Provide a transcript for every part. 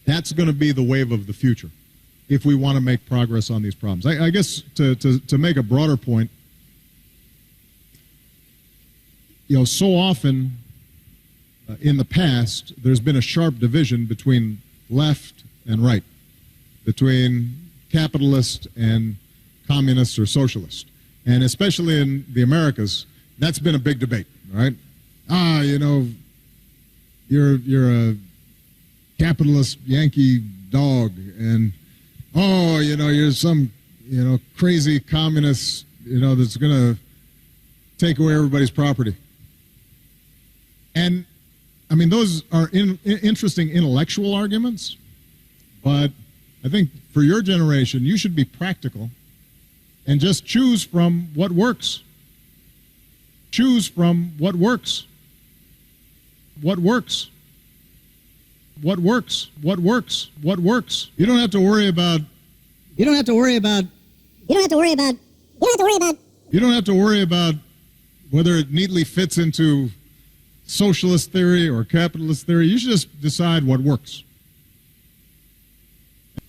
That's going to be the wave of the future if we want to make progress on these problems. I guess to make a broader point, so often in the past, there's been a sharp division between left and right, between capitalist and communist or socialist. And especially in the Americas, that's been a big debate, right? You're a capitalist Yankee dog, and you're some crazy communist that's going to take away everybody's property. And I mean, those are interesting intellectual arguments, but I think for your generation, you should be practical and just choose from what works. Choose from what works. What works. What works. What works. What works. You don't have to worry about. You don't have to worry about. You don't have to worry about. You don't have to worry about. You don't have to worry about whether it neatly fits into socialist theory or capitalist theory. You should just decide what works.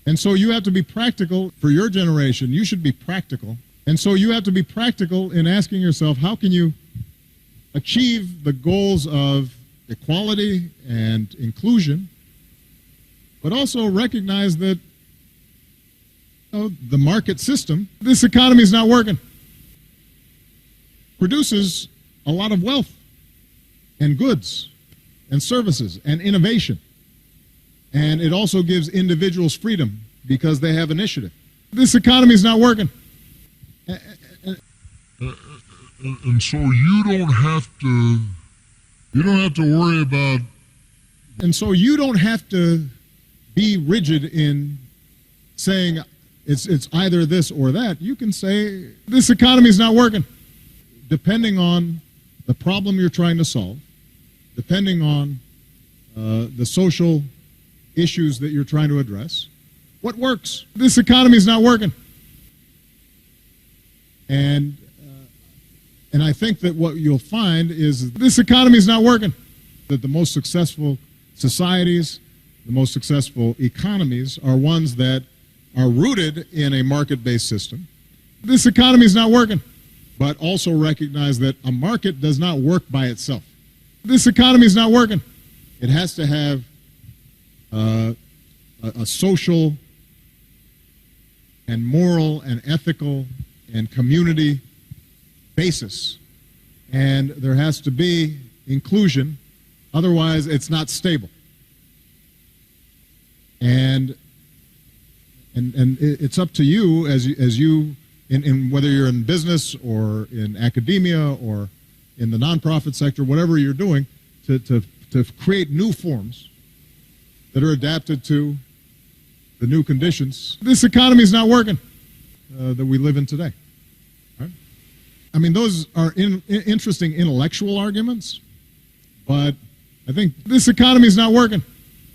And so you have to be practical. For your generation, you should be practical. And so you have to be practical in asking yourself, how can you achieve the goals of equality and inclusion, but also recognize that the market system, this economy is not working, produces a lot of wealth and goods and services and innovation. And it also gives individuals freedom because they have initiative. This economy is not working. And so you don't have to worry about. And so you don't have to be rigid in saying it's either this or that. You can say this economy is not working, depending on the problem you're trying to solve, depending on the social issues that you're trying to address. What works? This economy is not working. And I think that what you'll find is this economy is not working. That the most successful societies, the most successful economies are ones that are rooted in a market-based system. This economy is not working. But also recognize that a market does not work by itself. This economy is not working. It has to have a social and moral and ethical and community basis. And there has to be inclusion, otherwise it's not stable. And it's up to you as you in whether you're in business or in academia or in the nonprofit sector, whatever you're doing, to create new forms that are adapted to the new conditions. This economy is not working that we live in today. Right? I mean, those are interesting intellectual arguments, but I think this economy is not working.